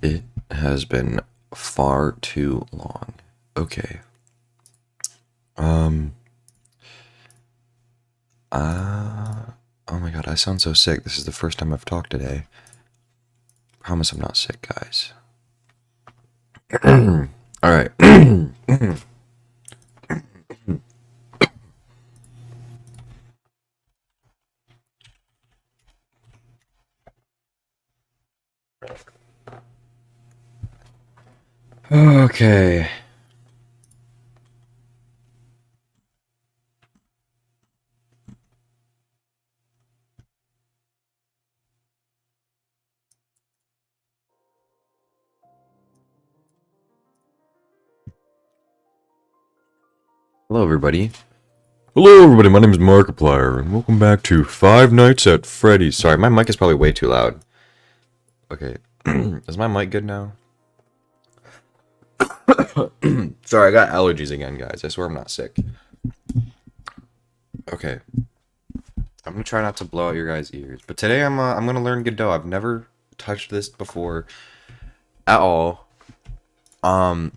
It has been far too long. Okay. Um. Oh my god, I sound so sick. This is the first time I've talked today. Promise I'm not sick, guys. All right. Okay. Hello, everybody. Hello, everybody. My name is Markiplier, and welcome back to Five Nights at Freddy's. Sorry, my mic is probably way too loud. Okay. Is my mic good now? Sorry, I got allergies again, guys. I swear I'm not sick. Okay. I'm gonna try not to blow out your guys' ears. But today I'm gonna learn Godot. I've never touched this before at all. And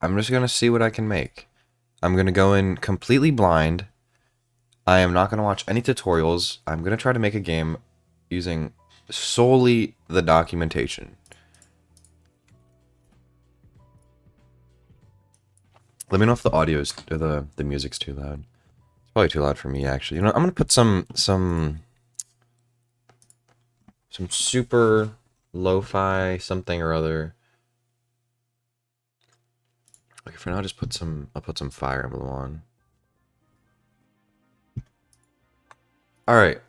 I'm just gonna see what I can make. I'm gonna go in completely blind. I am not gonna watch any tutorials. I'm gonna try to make a game using solely the documentation. Let me know if the audio's or the music's too loud. It's probably too loud for me, actually. You know, I'm gonna put some super lo-fi something or other. Okay, for now, I'll put some Fire Emblem on. All right.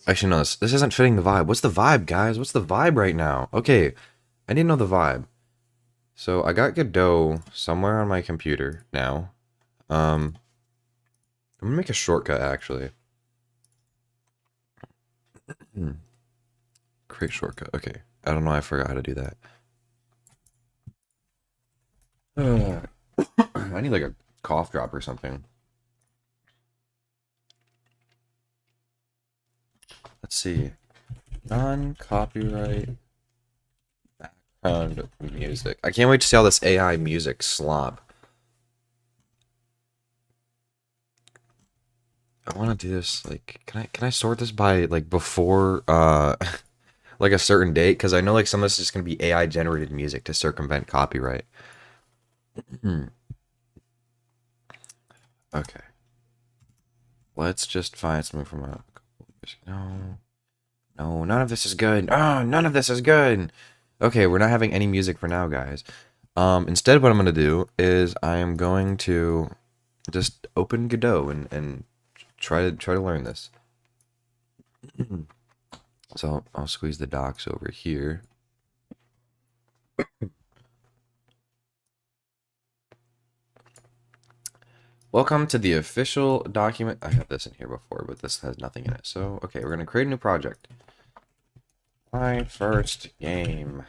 Actually, no, this isn't fitting the vibe. What's the vibe, guys? What's the vibe right now? Okay, I didn't know the vibe. So I got Godot somewhere on my computer now. I'm gonna make a shortcut actually. Create shortcut. Okay, I don't know. I forgot how to do that. I need like a cough drop or something. Let's see. Non-copyright background music. I can't wait to see all this AI music slop. I want to do this like can I sort this by like before like a certain date, because I know like some of this is going to be AI generated music to circumvent copyright. Okay. Let's just find something from a no. No, none of this is good. Oh, none of this is good. Okay, we're not having any music for now, guys. Instead what I'm going to do is I am going to just open Godot and try to learn this. So I'll squeeze the docs over here. Welcome to the official document. I have this in here before, but this has nothing in it. So, okay, we're going to create a new project. My first game.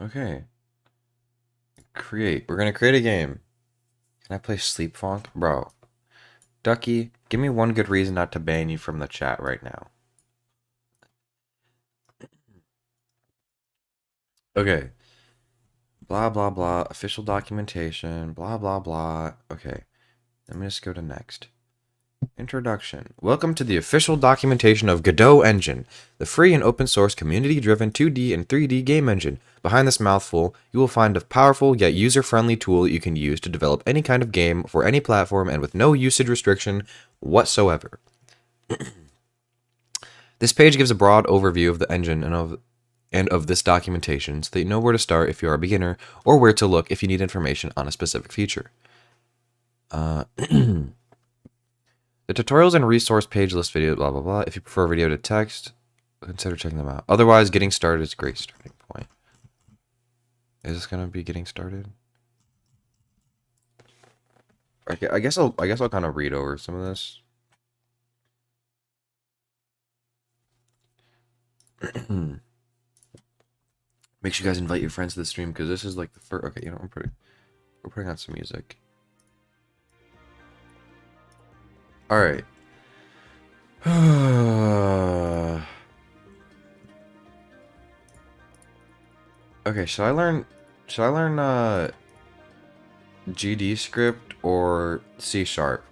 Okay. Create. We're going to create a game. Can I play Sleep Funk? Bro. Ducky, give me one good reason not to ban you from the chat right now. Okay. Blah, blah, blah. Official documentation. Blah, blah, blah. Okay. Let me just go to next. Introduction. Welcome to the official documentation of Godot Engine, the free and open source community-driven 2D and 3D game engine. Behind this mouthful, you will find a powerful yet user-friendly tool you can use to develop any kind of game for any platform and with no usage restriction whatsoever. This page gives a broad overview of the engine and of this documentation so that you know where to start if you are a beginner or where to look if you need information on a specific feature. The tutorials and resource page list video, blah, blah, blah. If you prefer video to text, consider checking them out. Otherwise, getting started is a great starting point. Is this going to be getting started? I guess I'll kind of read over some of this. Make sure you guys invite your friends to the stream because this is like the first. Okay, you know we're putting on some music. All right. Okay, should I learn GD script or C sharp?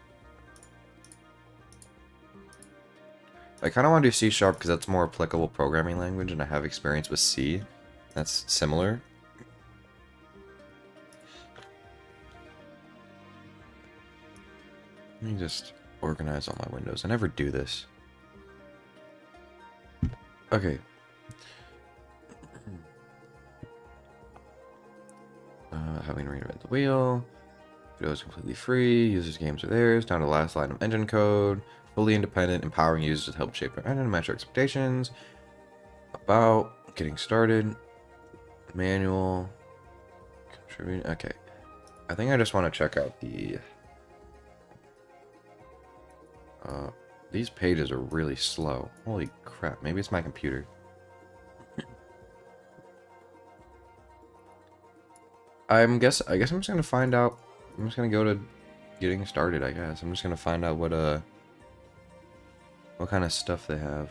I kind of want to do C sharp because that's more applicable programming language and I have experience with C. That's similar. Let me just organize all my windows. I never do this. Okay. Having to reinvent the wheel. Godot is completely free. Users' games are theirs. Down to the last line of engine code. Fully independent, empowering users to help shape their engine and match their expectations. About getting started. Manual. Contributing. Okay. I think I just want to check out the... these pages are really slow. Holy crap. Maybe it's my computer. I guess I'm just gonna find out. I'm just gonna go to getting started, I guess. I'm just gonna find out what kind of stuff they have.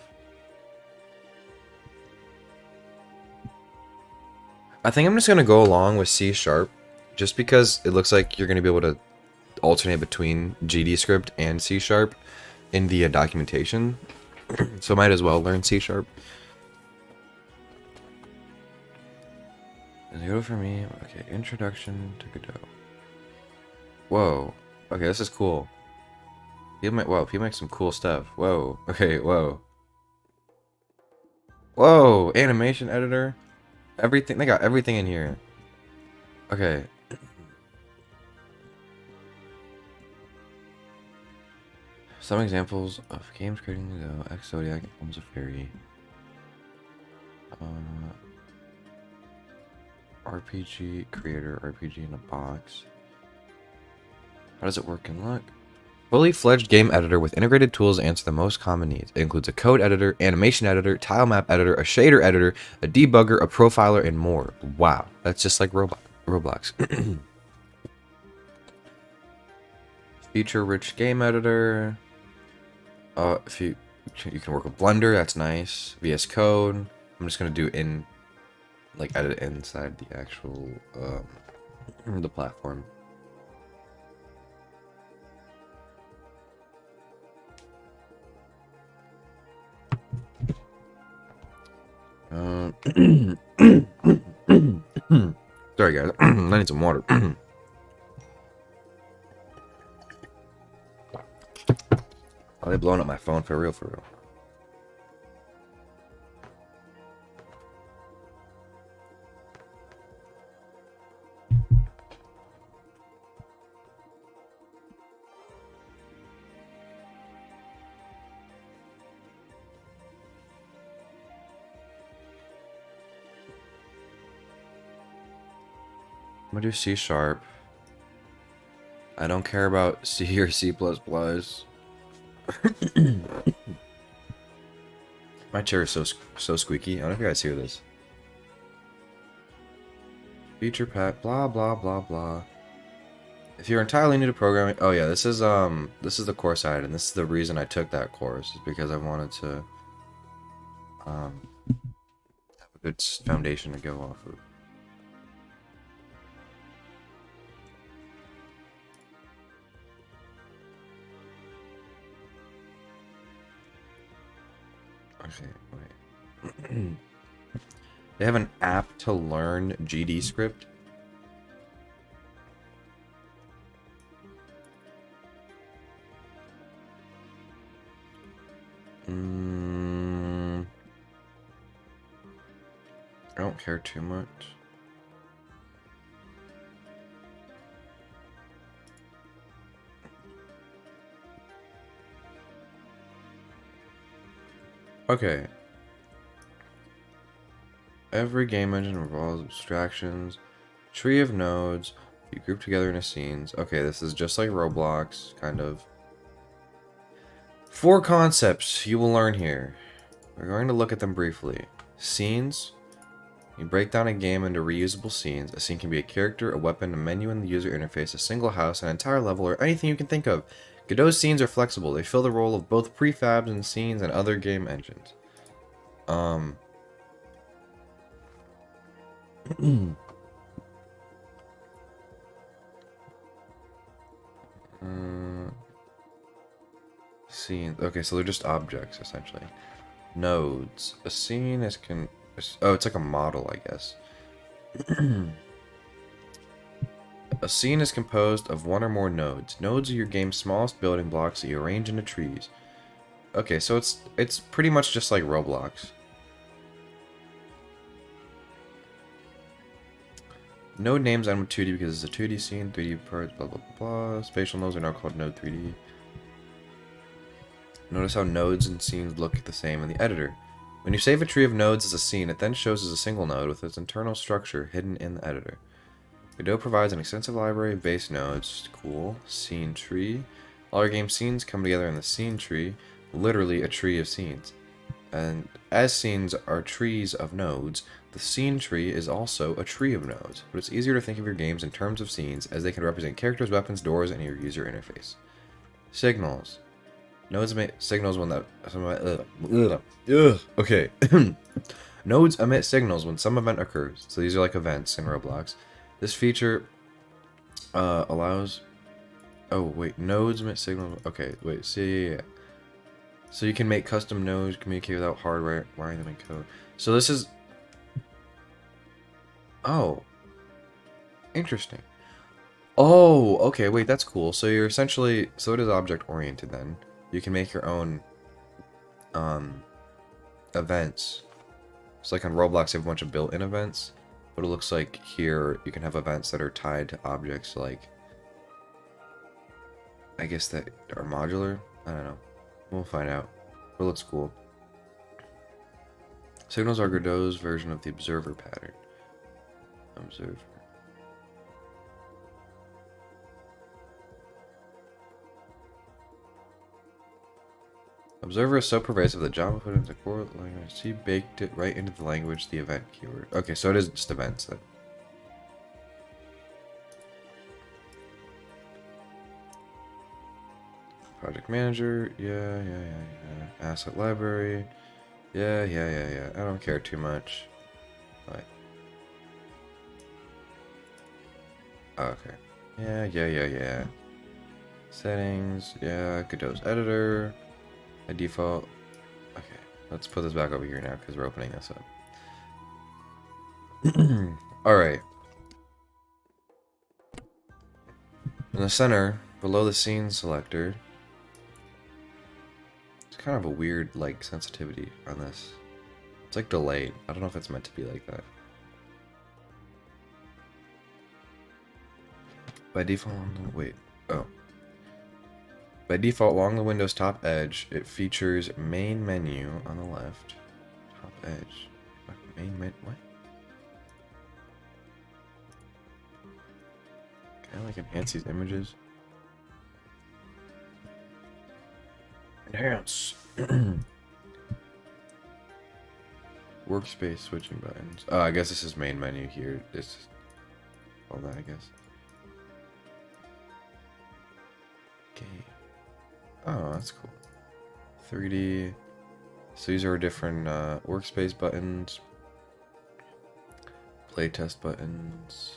I think I'm just gonna go along with C sharp, just because it looks like you're gonna be able to alternate between GD script and C sharp in the documentation. So I might as well learn C sharp. Godot for me. Okay, introduction to Godot. Whoa. Okay, this is cool. He makes some cool stuff. Whoa. Okay, whoa. Whoa, animation editor. Everything, they got everything in here. Okay. Some examples of games creating Godot. X Zodiac, Homes of Fairy. RPG creator, RPG in a box. How does it work in luck? Fully fledged game editor with integrated tools to answer the most common needs. It includes a code editor, animation editor, tile map editor, a shader editor, a debugger, a profiler, and more. Wow, that's just like Roblox. Feature-rich game editor. If you can work with Blender, that's nice. VS Code. I'm just gonna do edit inside the actual the platform. Sorry guys, I need some water. Are they blowing up my phone for real? I'm gonna do C sharp. I don't care about C or C++. My chair is so squeaky. I don't know if you guys hear this. Feature pack, blah blah blah blah. If you're entirely new to programming, oh yeah, this is the course I had, and this is the reason I took that course, is because I wanted to have a good foundation to go off of. Okay, wait. They have an app to learn GD script. I don't care too much. Okay. Every game engine involves abstractions, tree of nodes, You group together into scenes. Okay, this is just like Roblox, kind of. 4 concepts you will learn here. We're going to look at them briefly. Scenes. You break down a game into reusable scenes. A scene can be a character, a weapon, a menu in the user interface, a single house, an entire level, or anything you can think of. Godot's scenes are flexible. They fill the role of both prefabs and scenes and other game engines. Scenes. Okay, so they're just objects, essentially. Nodes. A scene is oh, it's like a model, I guess. A scene is composed of one or more nodes. Nodes are your game's smallest building blocks that you arrange into trees. Okay, so it's pretty much just like Roblox. Node names end with 2D because it's a 2D scene, 3D parts, blah blah blah. Spatial nodes are now called Node 3D. Notice how nodes and scenes look the same in the editor. When you save a tree of nodes as a scene, it then shows as a single node with its internal structure hidden in the editor. Godot provides an extensive library of base nodes. Cool. Scene tree. All your game scenes come together in the scene tree, literally a tree of scenes. And as scenes are trees of nodes, the scene tree is also a tree of nodes, but it's easier to think of your games in terms of scenes as they can represent characters, weapons, doors, and your user interface. Signals. Nodes emit signals when okay. Nodes emit signals when some event occurs. So these are like events in Roblox. This feature allows... Oh, wait. Nodes emit signals... Okay, wait. See, yeah. So you can make custom nodes, communicate without hard wiring them in code. So this is... Oh. Interesting. Oh, okay. Wait, that's cool. So you're essentially... So it is object-oriented then. You can make your own events. It's like on Roblox, you have a bunch of built-in events. But it looks like here you can have events that are tied to objects like... I guess that are modular? I don't know. We'll find out. But it looks cool. Signals are Godot's version of the observer pattern. Observer. Observer is so pervasive that Java put it into core language. She baked it right into the language, the event keyword. Okay, so it is just events then. Project manager, yeah. Asset library, yeah. I don't care too much. Like, okay, yeah. Settings, yeah. Godot's editor. By default. Okay, let's put this back over here now because we're opening this up. Alright. In the center, below the scene selector, it's kind of a weird, like, sensitivity on this. It's like delayed. I don't know if it's meant to be like that. By default, wait. Oh. By default, along the Windows top edge, it features main menu on the left. Top edge. Main menu. What? Can I like enhance these images? Enhance. Workspace switching buttons. Oh, I guess this is main menu here. This is all that, I guess. Okay. Oh, that's cool. 3D. So these are different workspace buttons, playtest buttons,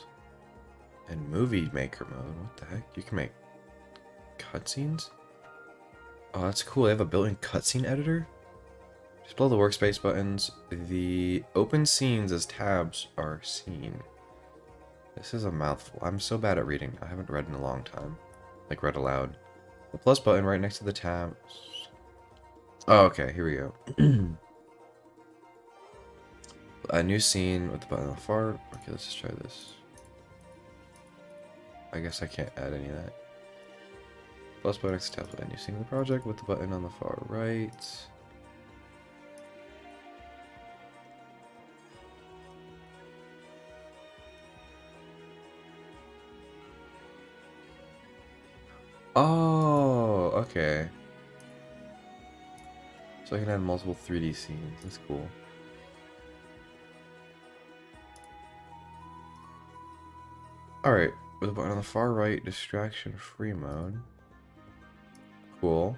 and movie maker mode. What the heck? You can make cutscenes? Oh, that's cool. They have a built-in cutscene editor? Just below the workspace buttons, the open scenes as tabs are seen. This is a mouthful. I'm so bad at reading. I haven't read in a long time. Like, read aloud. The plus button right next to the tabs. Oh, okay, here we go. A new scene with the button on the far. Okay, let's just try this. I guess I can't add any of that. Plus button next to tabs with a new scene of the project with the button on the far right. Oh, okay. So I can add multiple 3D scenes. That's cool. Alright, with a button on the far right, distraction free mode. Cool.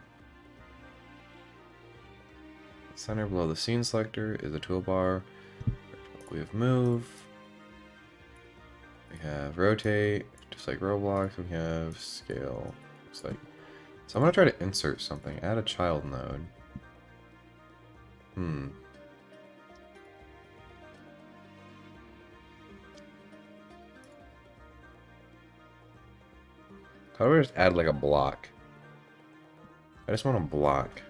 Center below the scene selector is a toolbar. We have move. We have rotate, just like Roblox. We have scale. Looks like. So I'm gonna try to insert something. Add a child node. How do I just add like a block? I just want a block.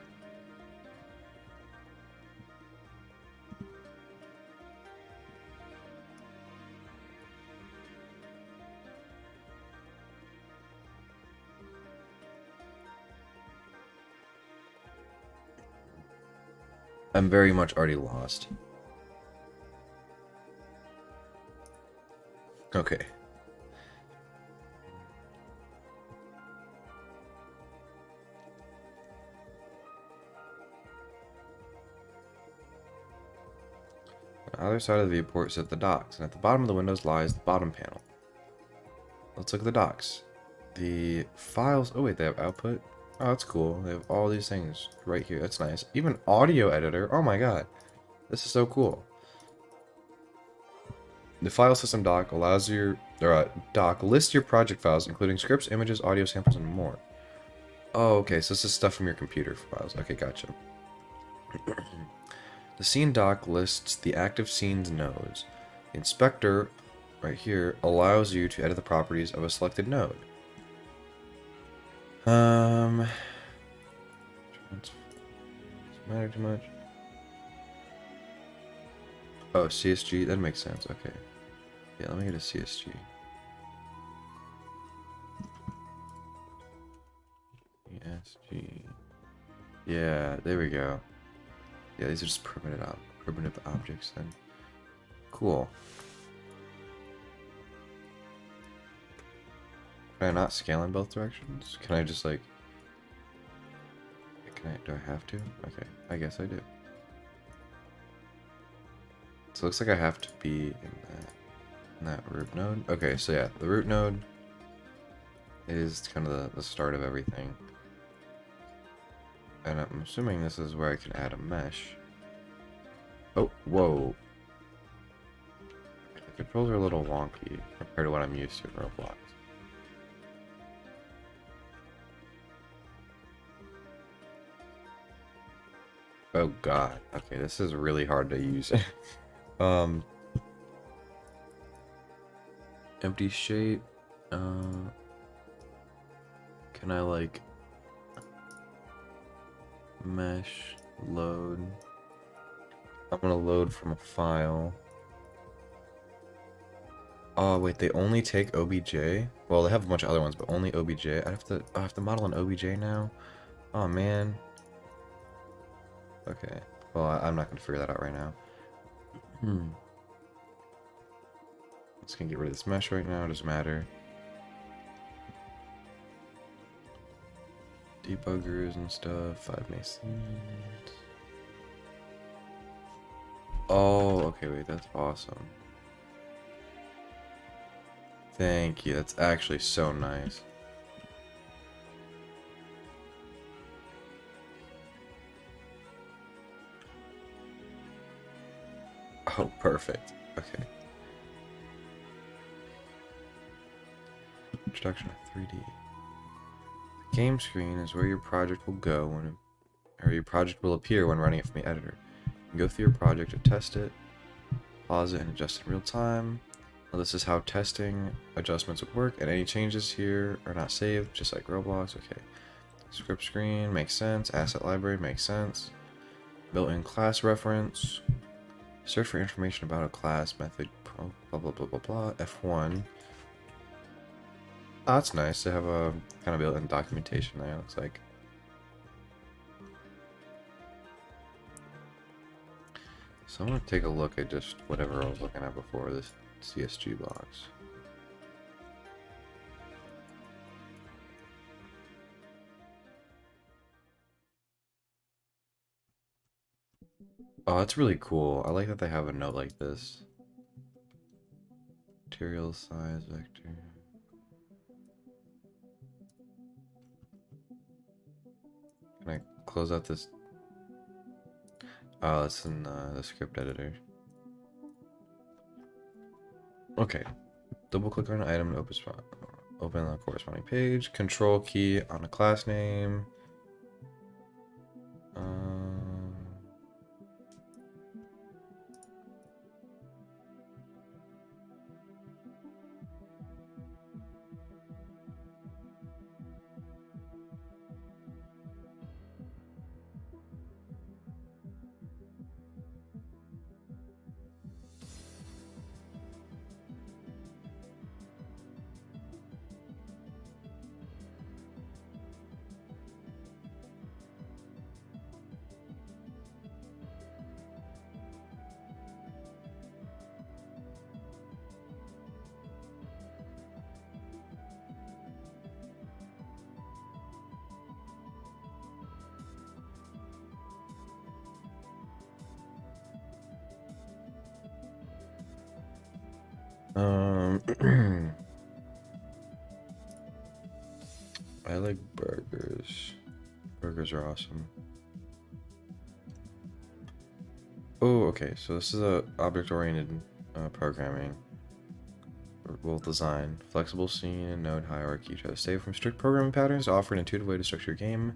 I'm very much already lost. Okay. On the other side of the viewport sit the docks, and at the bottom of the windows lies the bottom panel. Let's look at the docks. The files... Oh wait, they have output? Oh, that's cool. They have all these things right here. That's nice. Even audio editor. Oh my god. This is so cool. The file system dock allows your... dock lists your project files, including scripts, images, audio samples, and more. Oh, okay. So this is stuff from your computer files. Okay, gotcha. The scene dock lists the active scenes nodes. The inspector, right here, allows you to edit the properties of a selected node. Doesn't matter too much. Oh, CSG, that makes sense. Okay. Yeah, let me get a CSG. CSG. Yeah, there we go. Yeah, these are just primitive objects then. Cool. Can I not scale in both directions? Can I just like... do I have to? Okay, I guess I do. So it looks like I have to be in that root node. Okay, so yeah, the root node is kind of the start of everything. And I'm assuming this is where I can add a mesh. Oh, whoa. The controls are a little wonky compared to what I'm used to in Roblox. Oh god. Okay, this is really hard to use. Empty shape. Can I like mesh load? I'm gonna load from a file. Oh wait, they only take OBJ? Well, they have a bunch of other ones, but only OBJ. I have to model an OBJ now. Oh man. Okay. Well, I'm not gonna figure that out right now. Just gonna get rid of this mesh right now. It doesn't matter. Debuggers and stuff. 5 masons. Oh, okay, wait, that's awesome. Thank you, that's actually so nice. Oh, perfect. Okay. Introduction of 3D. The game screen is where your project will go or your project will appear when running it from the editor. You go through your project to test it, pause it, and adjust in real time. Now, this is how testing adjustments would work, and any changes here are not saved, just like Roblox. Okay. Script screen makes sense. Asset library makes sense. Built-in class reference. Search for information about a class method. Blah blah blah blah blah. F1. Oh, that's nice to have a kind of built-in documentation there. Looks like. So I'm gonna take a look at just whatever I was looking at before, this CSG box. Oh, that's really cool. I like that they have a note like this. Material size vector. Can I close out this? Oh, it's in the script editor. Okay. Double click on an item to open the corresponding page. Control key on a class name. Um, I like burgers. Burgers are awesome. Oh, okay. So this is a object-oriented programming. Will design flexible scene and node hierarchy to stay from strict programming patterns. Offer an intuitive way to structure your game.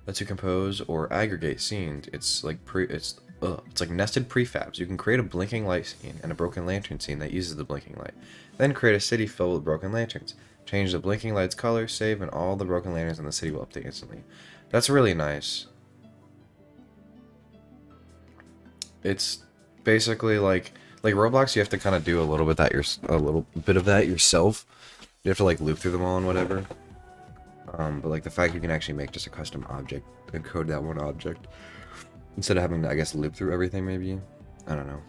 Lets you compose or aggregate scenes. It's like it's like nested prefabs. You can create a blinking light scene and a broken lantern scene that uses the blinking light. Then create a city filled with broken lanterns. Change the blinking light's color, save, and all the broken lanterns in the city will update instantly. That's really nice. It's basically like Roblox. You have to kind of do a little bit of that yourself. You have to like loop through them all and whatever. But like the fact you can actually make just a custom object and code that one object instead of having to, I guess, loop through everything, maybe. I don't know.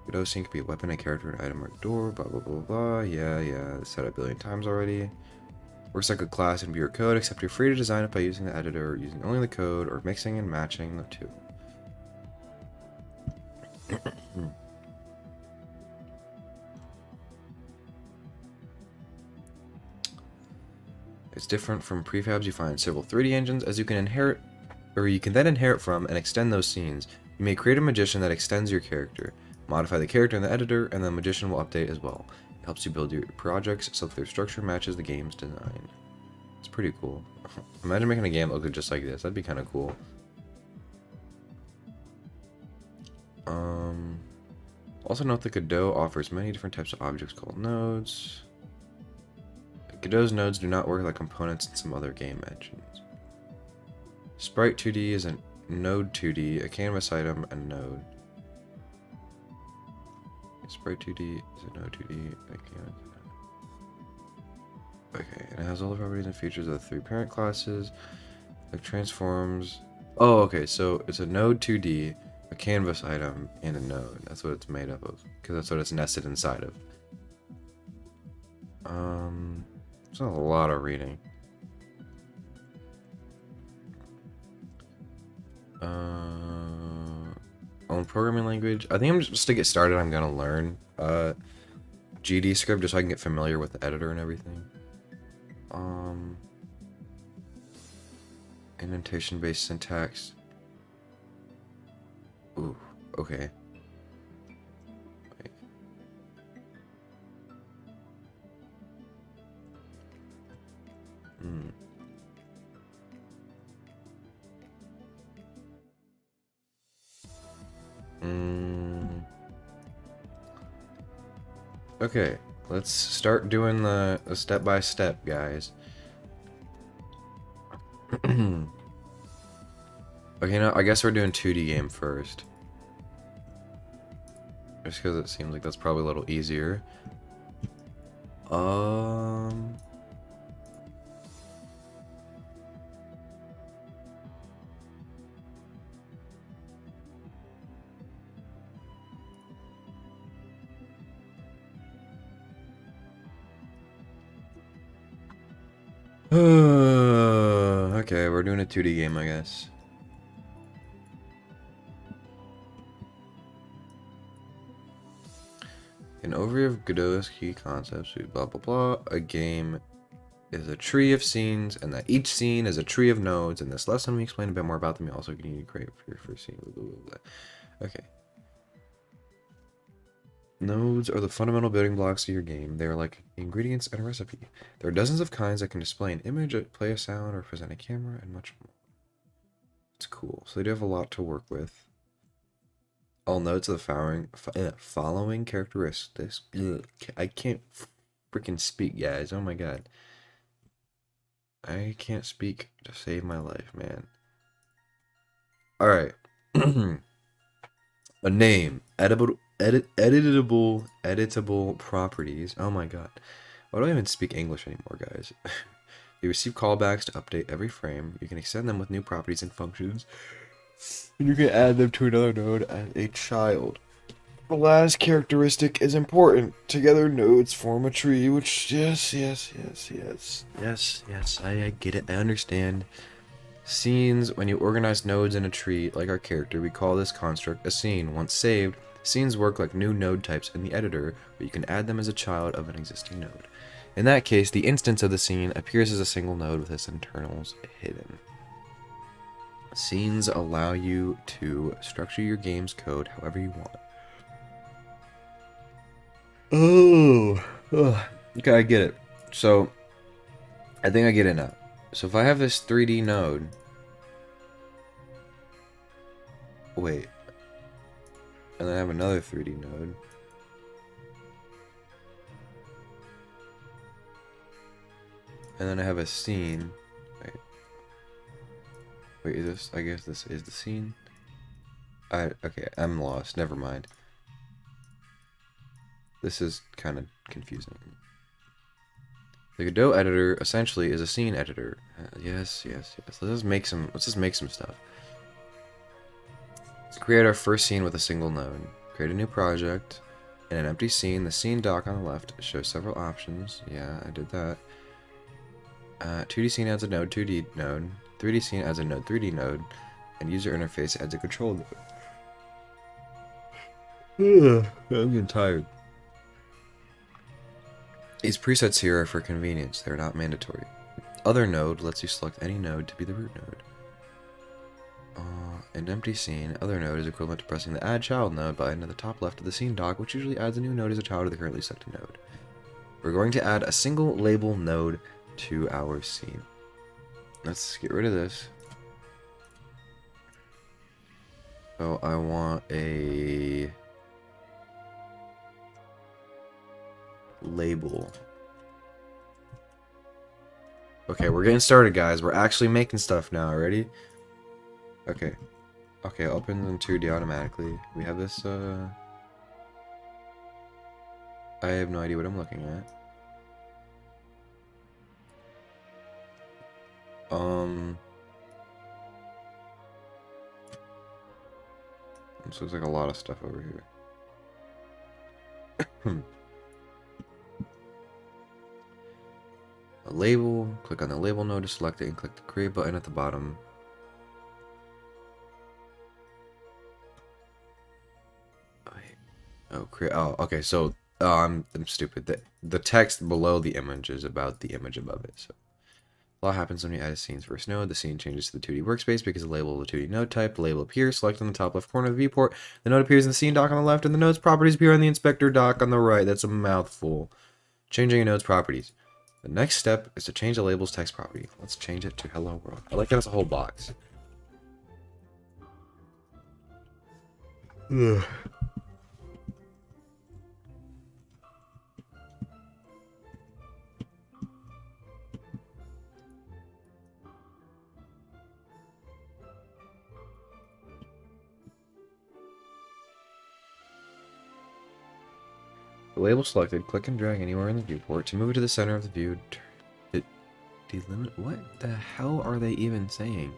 Godot scene could be a weapon, a character, an item, or a door, blah, blah, blah, blah. Yeah, said it a billion times already. Works like a class in your code, except you're free to design it by using the editor, or using only the code, or mixing and matching the two. It's different from prefabs you find in several 3D engines, as you can inherit, or you can then inherit from and extend those scenes. You may create a magician that extends your character, modify the character in the editor, and the magician will update as well. It helps you build your projects so that their structure matches the game's design. It's pretty cool. Imagine making a game look just like this. That'd be kind of cool. Also note that Godot offers many different types of objects called nodes. Godot's nodes do not work like components in some other game engines. Sprite 2D is a node 2D, a canvas item, and node. Sprite 2D is a node 2D, a canvas item. Okay, and it has all the properties and features of the three parent classes, like transforms. Oh, okay, so it's a node 2D, a canvas item, and a node. That's what it's made up of, because that's what it's nested inside of. There's a lot of reading. Own programming language. I think I'm just to get started. I'm gonna learn GD script just so I can get familiar with the editor and everything. Indentation-based syntax. Ooh, okay. Wait. Okay, let's start doing the step-by-step, guys. Okay, now I guess we're doing 2D game first. Just because it seems like that's probably a little easier. Okay, we're doing a 2D game, I guess. An overview of Godot's key concepts, blah blah blah. A game is a tree of scenes, and that each scene is a tree of nodes. In this lesson, we explain a bit more about them. You also need to create for your first scene. Blah, blah, blah. Okay. Nodes are the fundamental building blocks of your game. They are like ingredients in a recipe. There are dozens of kinds that can display an image, play a sound, or present a camera, and much more. It's cool. So they do have a lot to work with. All nodes of the following characteristics. Ugh, I can't freaking speak, guys. Oh my god. I can't speak to save my life, man. Alright. A name. Editable properties. Oh my god. Why do I even speak English anymore, guys? You receive callbacks to update every frame. You can extend them with new properties and functions. And you can add them to another node as a child. The last characteristic is important. Together, nodes form a tree, which, yes, I get it, I understand. Scenes, when you organize nodes in a tree, like our character, we call this construct a scene. Once saved, scenes work like new node types in the editor, but you can add them as a child of an existing node. In that case, the instance of the scene appears as a single node with its internals hidden. Scenes allow you to structure your game's code however you want. Okay, I get it. So, I think I get it now. So if I have this 3D node... Wait. And then I have another 3D node. And then I have a scene. Wait, is this... I guess this is the scene? Okay, I'm lost. Never mind. This is kind of confusing. The Godot editor essentially is a scene editor. Yes. Let's just make some stuff. Let's create our first scene with a single node. Create a new project. In an empty scene, the scene dock on the left shows several options. Yeah, I did that. 2D scene adds a node 2D node. 3D scene adds a node 3D node. And user interface adds a control node. I'm getting tired. These presets here are for convenience, they're not mandatory. Other node lets you select any node to be the root node. An empty scene, other node is equivalent to pressing the add child node button at the top left of the scene dock, which usually adds a new node as a child of the currently selected node. We're going to add a single label node to our scene. Let's get rid of this. So I want a label. Okay, we're getting started, guys. We're actually making stuff now. Ready? Okay. Okay, opens in 2D automatically. We have this, I have no idea what I'm looking at. This looks like a lot of stuff over here. A label, click on the label node to select it and click the create button at the bottom. Oh, create. Oh, okay. So, I'm stupid. The text below the image is about the image above it. So, a lot happens when you add a scene's first node. The scene changes to the 2D workspace because the label of the 2D node type. The label appears. Select on the top left corner of the viewport. The node appears in the scene dock on the left, and the node's properties appear on the inspector dock on the right. That's a mouthful. Changing a node's properties. The next step is to change the label's text property. Let's change it to hello world. I like that it's a whole box. Ugh. The label selected, click and drag anywhere in the viewport to move it to the center of the view. Delimit? What the hell are they even saying?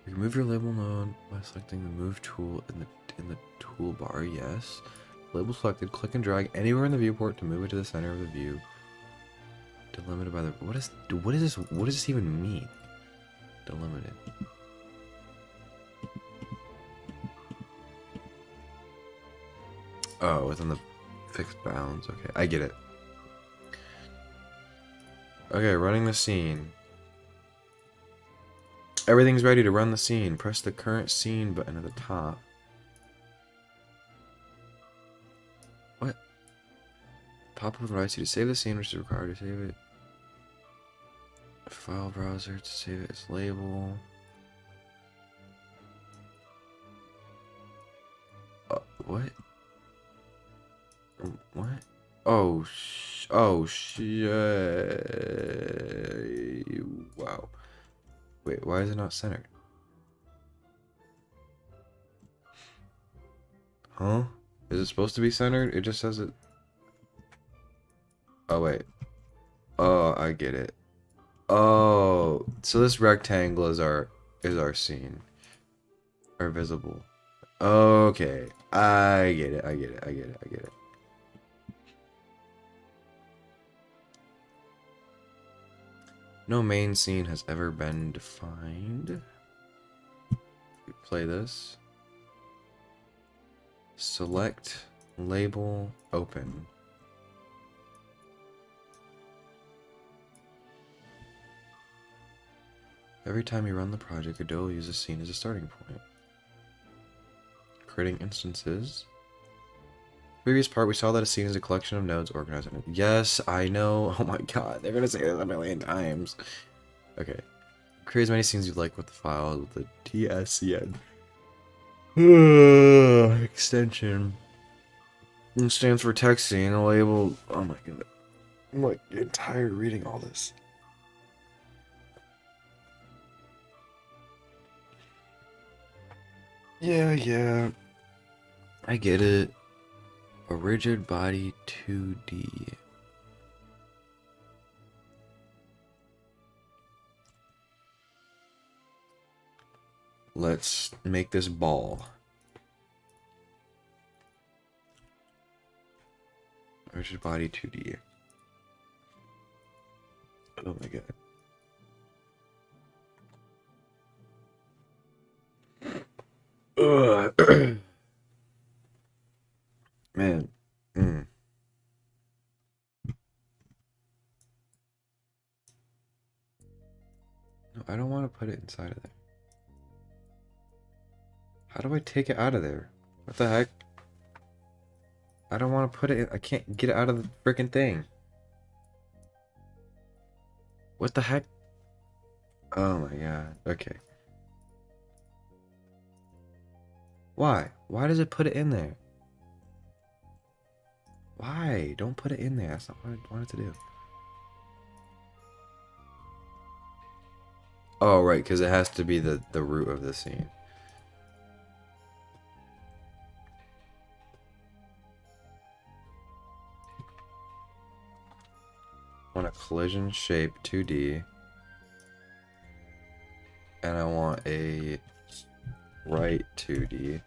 Remove your label node by selecting the move tool in the toolbar. Yes. Label selected, click and drag anywhere in the viewport to move it to the center of the view. Delimited by the what does this even mean? Delimited. Oh, within the fixed bounds. Okay, I get it. Okay, running the scene. Everything's ready to run the scene. Press the current scene button at the top. What? Pop-up invites you to save the scene, which is required to save it. File browser to save it as label. What? What? Oh, shit. Wow. Wait, why is it not centered? Huh? Is it supposed to be centered? It just says it. Oh, wait. Oh, I get it. Oh, so this rectangle is our scene. Or visible. Okay. I get it. I get it. I get it. I get it. No main scene has ever been defined. We play this. Select, label, open. Every time you run the project, Godot will use a scene as a starting point. Creating instances. Previous part, we saw that a scene is a collection of nodes organized in it. Yes, I know. Oh my god, they're gonna say this a million times. Okay. Create as many scenes you like with the file with the TSCN extension. It stands for text scene, a label. Oh my god. I'm like getting tired reading all this. Yeah. I get it. A rigid body 2D. Let's make this ball. Rigid body 2D. Oh my god. Ugh. Man. No, I don't want to put it inside of there. How do I take it out of there? What the heck? I don't want to put it in. I can't get it out of the freaking thing. What the heck? Oh my god. Okay. Why? Why does it put it in there? Why? Don't put it in there. That's not what I wanted to do. Oh, right, because it has to be the root of the scene. I want a collision shape 2D. And I want a right 2D.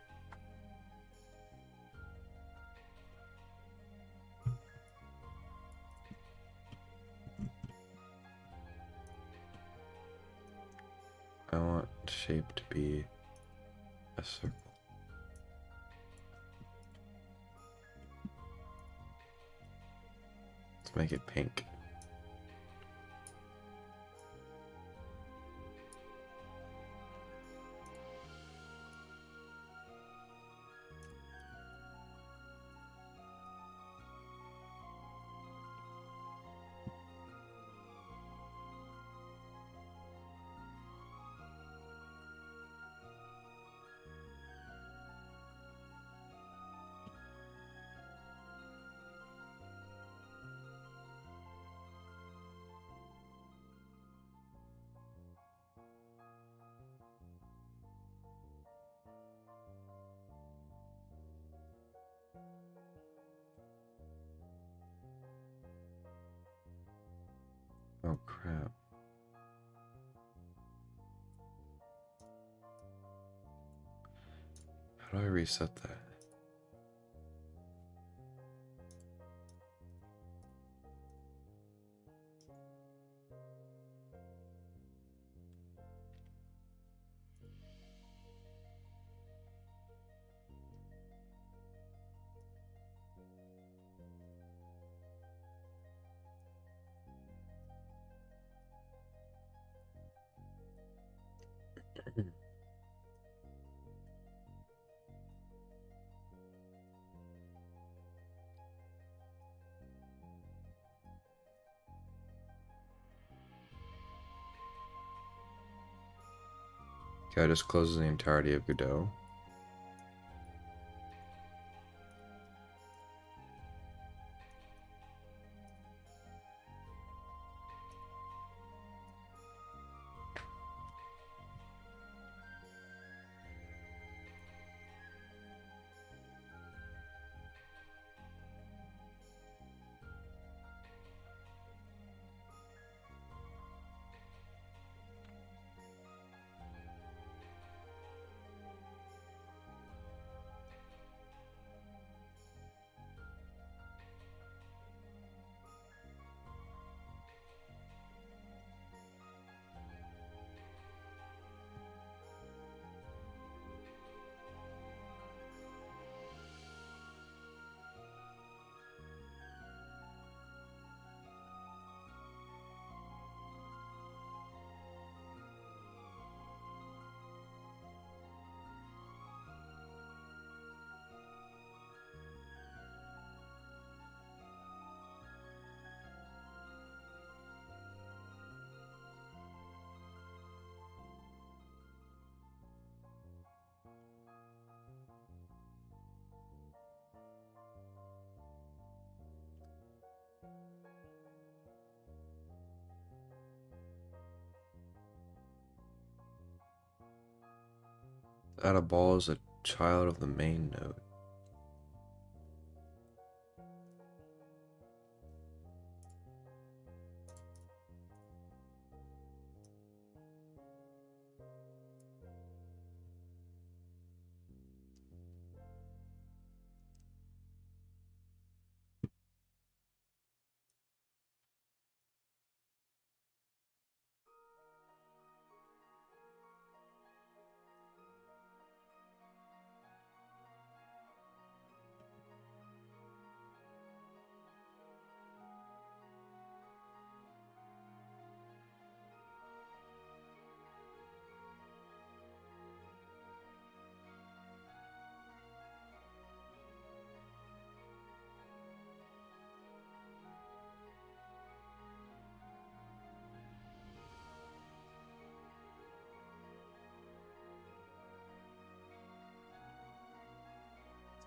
I want shape to be a circle. Let's make it pink. Oh crap. How do I reset that? Okay, I just closes the entirety of Godot. Add a ball as a child of the main node.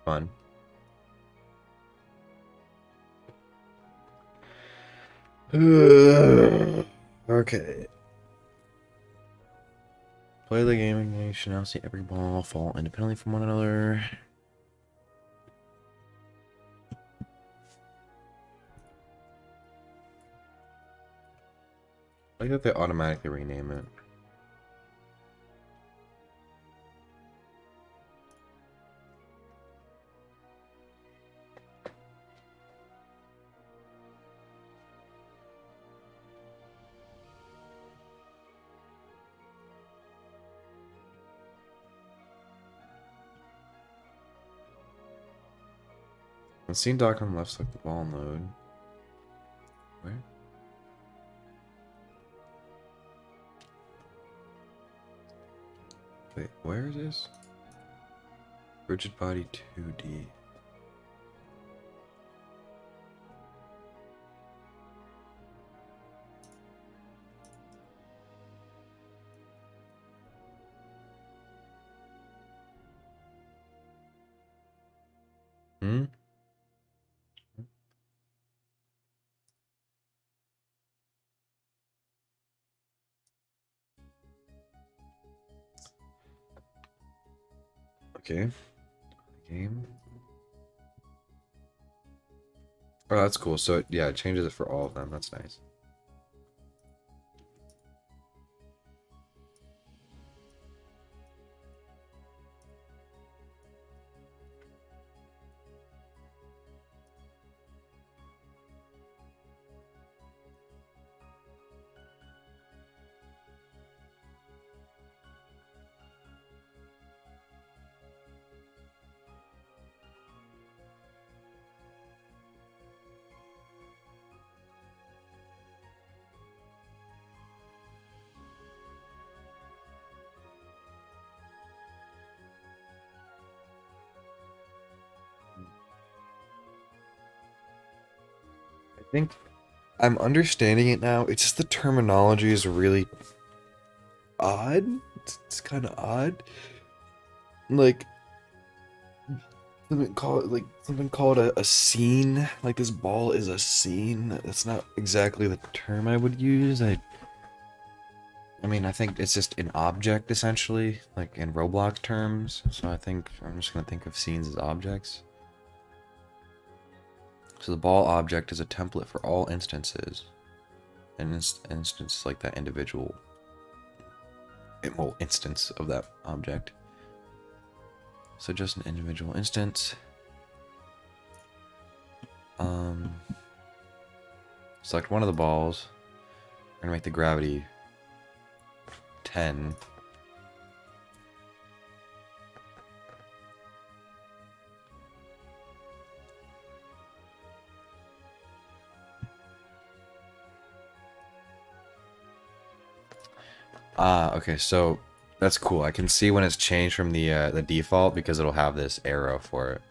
Fun. Okay. Play the game, you should now see every ball fall independently from one another. I like that they automatically rename it. The scene dock on the left select the ball node. Where? Wait, where is this? Rigid body 2D. Hmm? Okay. Game. Oh, that's cool. So, yeah, it changes it for all of them. That's nice. I think I'm understanding it now. It's just the terminology is really odd. it's kind of odd. Like, something called a scene. Like, this ball is a scene. That's not exactly the term I would use. I mean, I think it's just an object, essentially, like in Roblox terms. So I think I'm just going to think of scenes as objects. So the ball object is a template for all instances. An instance like that individual, well, instance of that object. So just an individual instance. Select one of the balls. We're going to make the gravity 10. Okay, so that's cool. I can see when it's changed from the default because it'll have this arrow for it.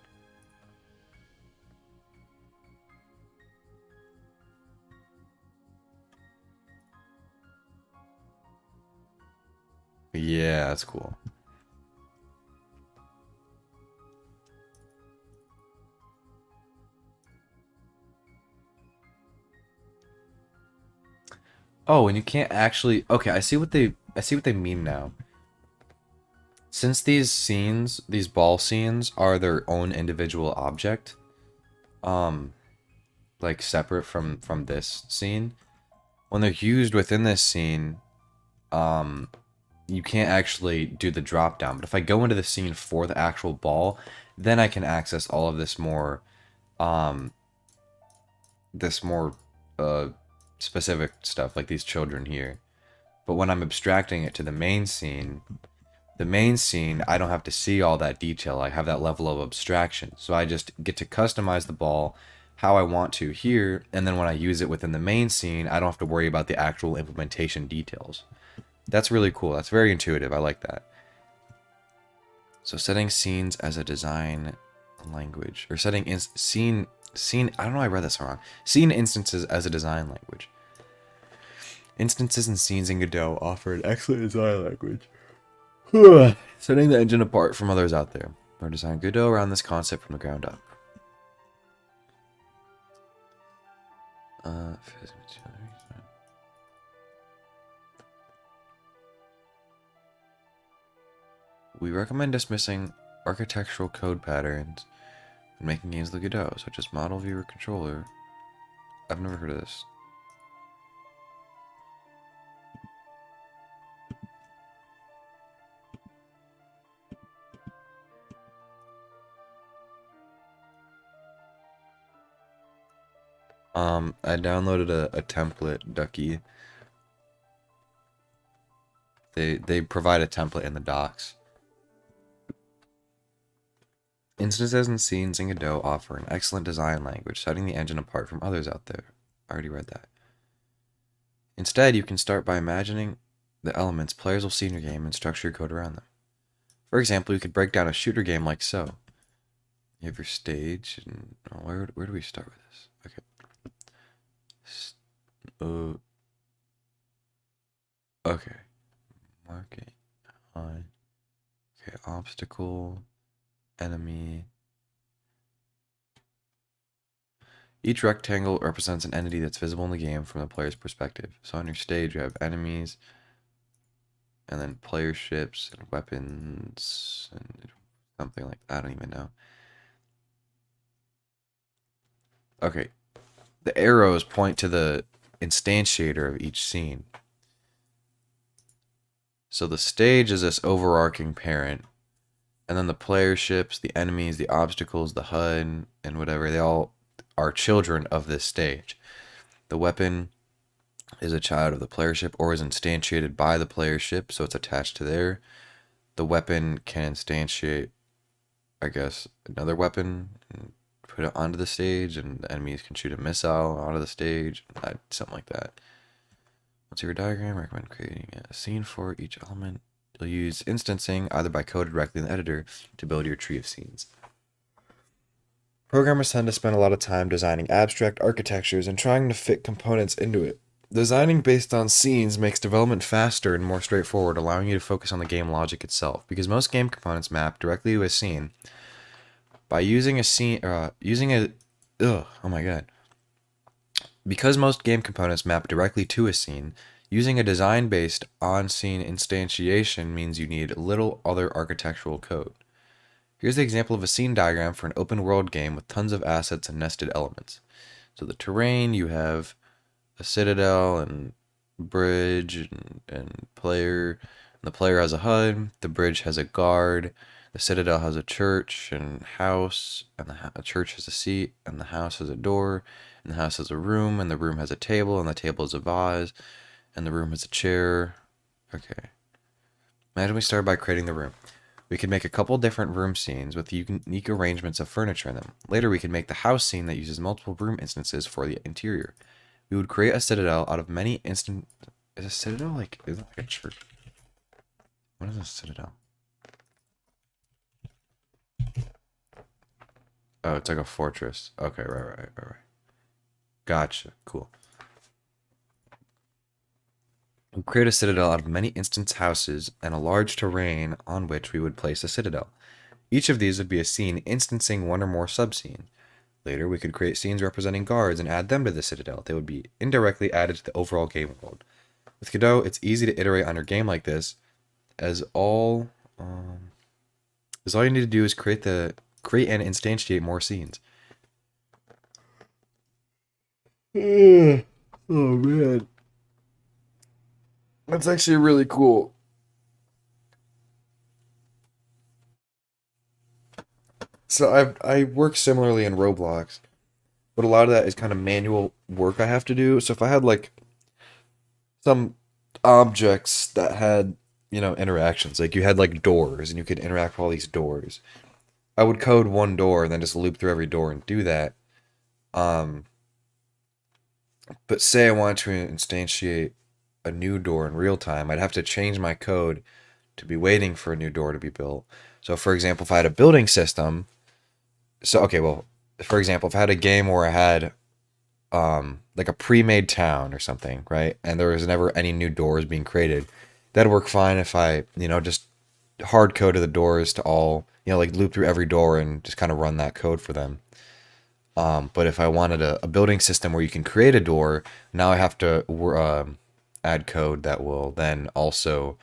Yeah, that's cool. Oh, and you can't actually. Okay, I see what they mean now. Since these scenes, these ball scenes are their own individual object, like separate from this scene, when they're used within this scene, you can't actually do the drop down. But if I go into the scene for the actual ball, then I can access all of this more specific stuff, like these children here. But when I'm abstracting it to the main scene, I don't have to see all that detail. I have that level of abstraction. So I just get to customize the ball how I want to here, and then when I use it within the main scene, I don't have to worry about the actual implementation details. That's really cool. That's very intuitive. I like that. So setting scenes as a design language, or setting scene, I don't know, I read this wrong. Scene instances as a design language. Instances and scenes in Godot offer an excellent design language. Setting the engine apart from others out there. Or design Godot around this concept from the ground up. We recommend dismissing architectural code patterns and making games like Godot, such as model viewer controller. I've never heard of this. I downloaded a template, Ducky. They provide a template in the docs. Instances and scenes in Godot offer an excellent design language, setting the engine apart from others out there. I already read that. Instead, you can start by imagining the elements players will see in your game and structure your code around them. For example, you could break down a shooter game like so. You have your stage, and where do we start with this? Okay. Okay. Market on. Okay, obstacle, enemy. Each rectangle represents an entity that's visible in the game from the player's perspective. So on your stage, you have enemies, and then player ships and weapons, and something like that. I don't even know. Okay. The arrows point to the instantiator of each scene. So the stage is this overarching parent, and then the player ships, the enemies, the obstacles, the HUD, and whatever, they all are children of this stage. The weapon is a child of the player ship or is instantiated by the player ship, so it's attached to there. The weapon can instantiate, I guess, another weapon and put it onto the stage, and the enemies can shoot a missile onto the stage, something like that. What's your diagram? I recommend creating a scene for each element. You'll use instancing either by code or directly in the editor to build your tree of scenes. Programmers tend to spend a lot of time designing abstract architectures and trying to fit components into it. Designing based on scenes makes development faster and more straightforward, allowing you to focus on the game logic itself. Because most game components map directly to a scene, by using a scene, oh my god. Because most game components map directly to a scene, using a design based on scene instantiation means you need little other architectural code. Here's the example of a scene diagram for an open world game with tons of assets and nested elements. So the terrain, you have a citadel and bridge and player. And the player has a HUD, the bridge has a guard, the citadel has a church and house, and the church has a seat, and the house has a door, and the house has a room, and the room has a table, and the table is a vase, and the room has a chair. Okay. Imagine we start by creating the room. We could make a couple different room scenes with unique arrangements of furniture in them. Later, we could make the house scene that uses multiple room instances for the interior. We would create a citadel out of many Is a citadel like... Is that like a church? What is a citadel? Oh, it's like a fortress. Okay, right. Gotcha. Cool. We create a citadel out of many instance houses and a large terrain on which we would place a citadel. Each of these would be a scene instancing one or more subscenes. Later, we could create scenes representing guards and add them to the citadel. They would be indirectly added to the overall game world. With Godot, it's easy to iterate on your game like this, as all you need to do is create and instantiate more scenes. Oh man, that's actually really cool. So I work similarly in Roblox, but a lot of that is kind of manual work I have to do. So if I had like some objects that had, interactions, like you had like doors and you could interact with all these doors, I would code one door and then just loop through every door and do that. But say I wanted to instantiate a new door in real time, I'd have to change my code to be waiting for a new door to be built. So for example, if I had a building system, for example, if I had a game where I had like a pre-made town or something, right? And there was never any new doors being created, that'd work fine if I, just hard coded the doors to all, like loop through every door and just kind of run that code for them. But if I wanted a building system where you can create a door, now I have to add code that will then also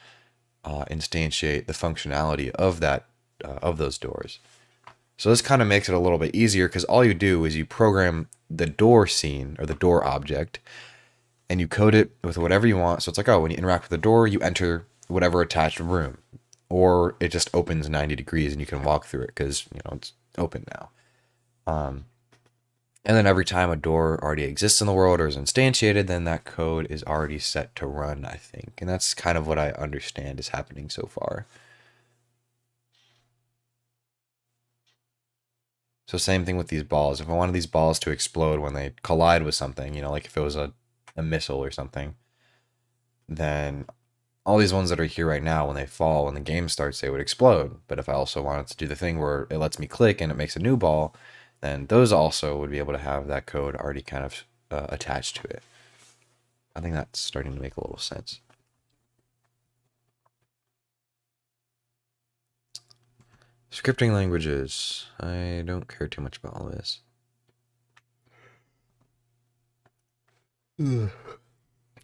instantiate the functionality of that of those doors. So this kind of makes it a little bit easier because all you do is you program the door scene or the door object and you code it with whatever you want. So it's like, oh, when you interact with the door, you enter whatever attached room, or it just opens 90 degrees and you can walk through it because, it's open now. And then every time a door already exists in the world or is instantiated, then that code is already set to run, I think. And that's kind of what I understand is happening so far. So same thing with these balls. If I wanted these balls to explode when they collide with something, like if it was a missile or something, then all these ones that are here right now, when they fall, when the game starts, they would explode. But if I also wanted to do the thing where it lets me click and it makes a new ball, then those also would be able to have that code already kind of attached to it. I think that's starting to make a little sense. Scripting languages. I don't care too much about all this.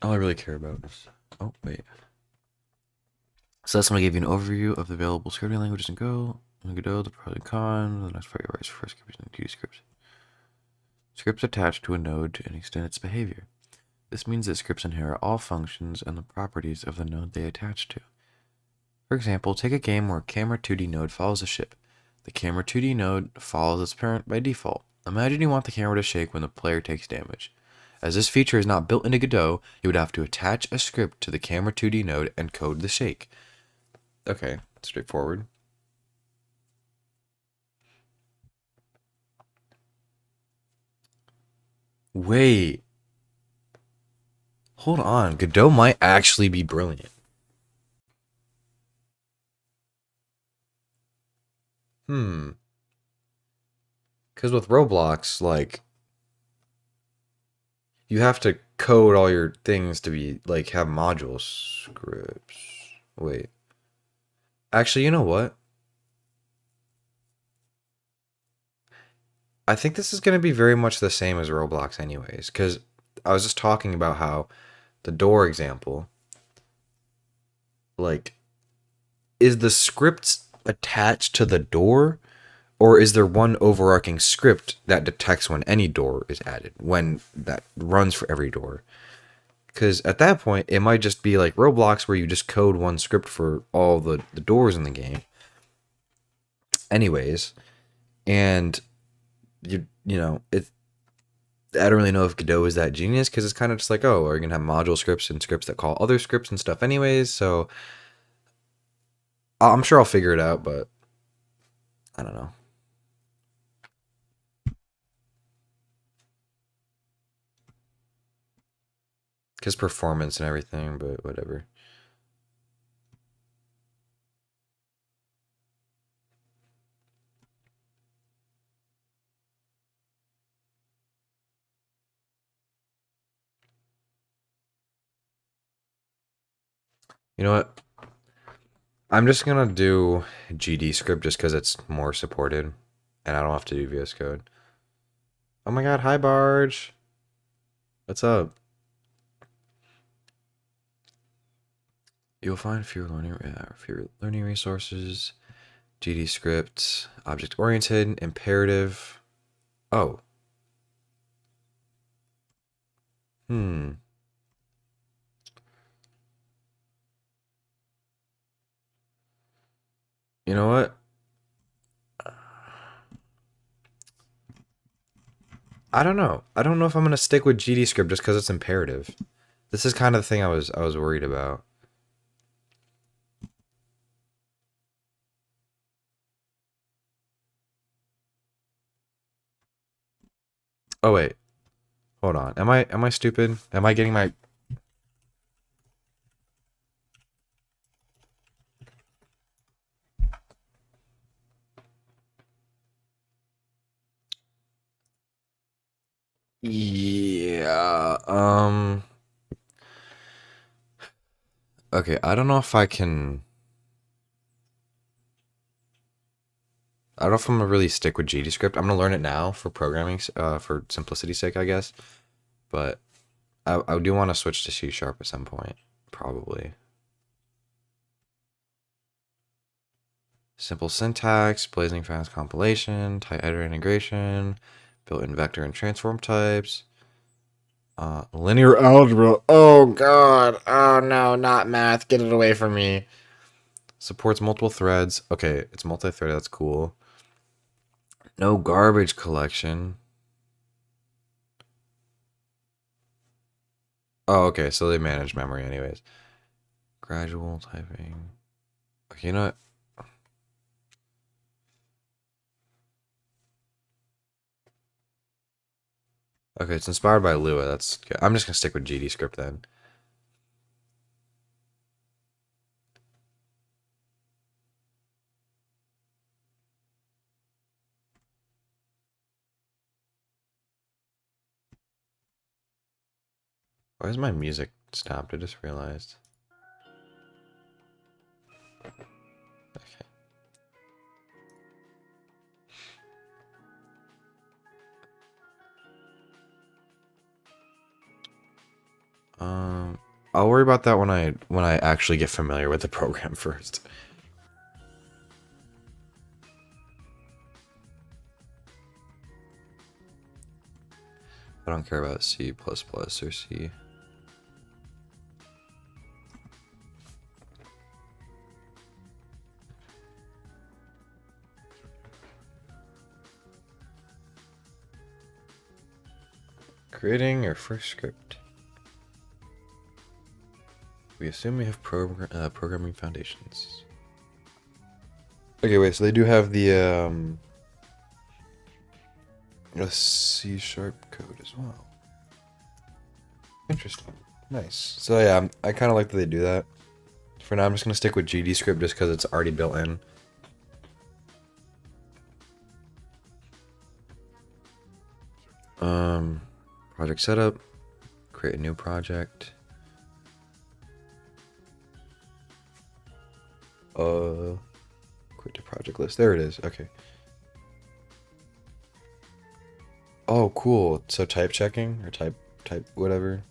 All I really care about is... Oh, wait. So that's when I gave you an overview of the available scripting languages in Go. In Godot, the pros and cons. The next part you write is for scripts and 2D scripts. Scripts attach to a node to extend its behavior. This means that scripts inherit all functions and the properties of the node they attach to. For example, take a game where a camera 2D node follows a ship. The camera 2D node follows its parent by default. Imagine you want the camera to shake when the player takes damage. As this feature is not built into Godot, you would have to attach a script to the camera 2D node and code the shake. Okay, straightforward. Wait. Hold on. Godot might actually be brilliant. Because with Roblox, like, you have to code all your things to be like have module scripts. Wait. Actually, you know what? I think this is going to be very much the same as Roblox anyways, because I was just talking about how the door example, like, is the script attached to the door, or is there one overarching script that detects when any door is added, when that runs for every door? Because at that point, it might just be like Roblox where you just code one script for all the doors in the game. Anyways, and you know, I don't really know if Godot is that genius because it's kind of just like, oh, are you going to have module scripts and scripts that call other scripts and stuff anyways? So I'm sure I'll figure it out, but I don't know. Because performance and everything, but whatever. You know what? I'm just going to do GD script just because it's more supported and I don't have to do VS Code. Oh my god, hi Barge. What's up? You'll find fewer learning resources, GD script, object oriented, imperative. Oh. Hmm. You know what? I don't know. I don't know if I'm gonna stick with GD script just because it's imperative. This is kind of the thing I was worried about. Oh wait. Hold on. Am I stupid? Am I getting my Yeah, okay, I don't know if I can I don't know if I'm gonna really stick with GD script. I'm gonna learn it now for programming for simplicity's sake, I guess. But I do want to switch to C# at some point, probably. Simple syntax, blazing fast compilation, tight editor integration, built-in vector and transform types. Linear algebra. Oh god. Oh no, not math. Get it away from me. Supports multiple threads. Okay, it's multi-threaded. That's cool. No garbage collection. Oh, okay. So they manage memory anyways. Gradual typing. Okay, you know what? Okay, it's inspired by Lua. That's good. I'm just gonna stick with GD script then. Why is my music stopped? I just realized. Okay. I'll worry about that when I actually get familiar with the program first. I don't care about C++ or C. Creating your first script. We assume we have programming foundations. Okay, wait, so they do have the a C# code as well. Interesting. Nice. So yeah, I kind of like that they do that. For now, I'm just gonna stick with GD script just because it's already built in. Project setup, create a new project. Quit the project list. There it is. Okay. Oh, cool. So type checking or type whatever.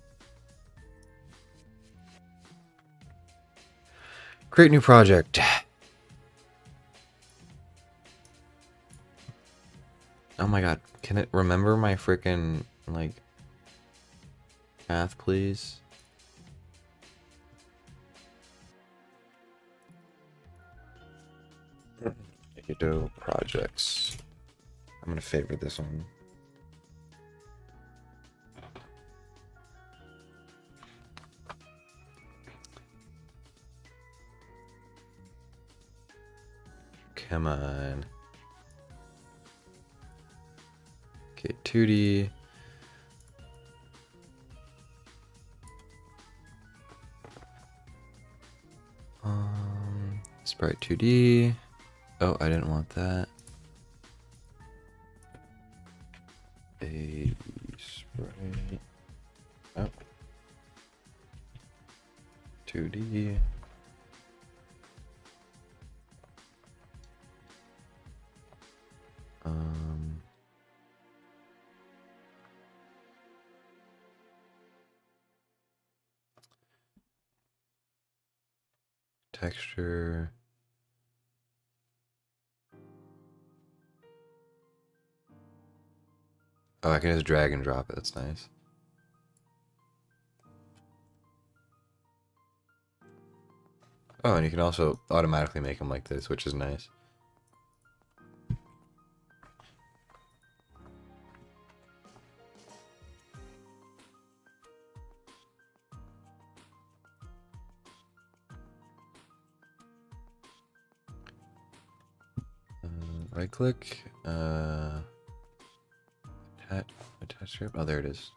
Create new project. Oh my god. Can it remember my freaking like path, please? Godot projects. I'm gonna favorite this one. Come on. Okay, 2D. Sprite 2D. Oh, I didn't want that. A sprite. Oh. 2D. Texture. Oh, I can just drag and drop it. That's nice. Oh, and you can also automatically make them like this, which is nice. Right click. Attach script. Oh, there it is.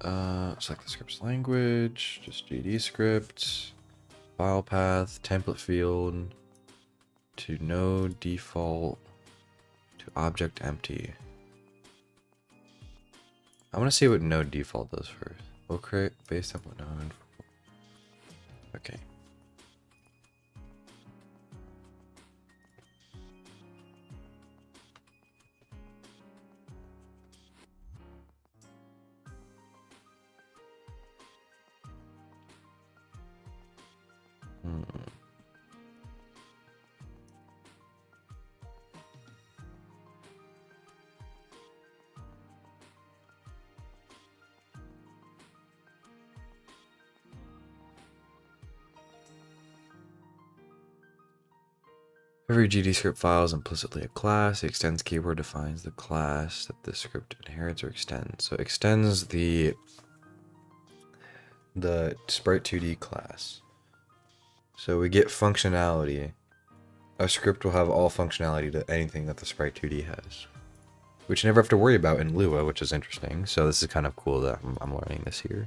Select the script's language. Just GD script. File path. Template field. To no default. To object empty. I want to see what node default does first. We'll create base template node. Okay. Every GD script file is implicitly a class. The extends keyword defines the class that the script inherits or extends. So it extends the Sprite 2D class. So we get functionality. A script will have all functionality to anything that the Sprite 2D has, which you never have to worry about in Lua, which is interesting. So this is kind of cool that I'm learning this here.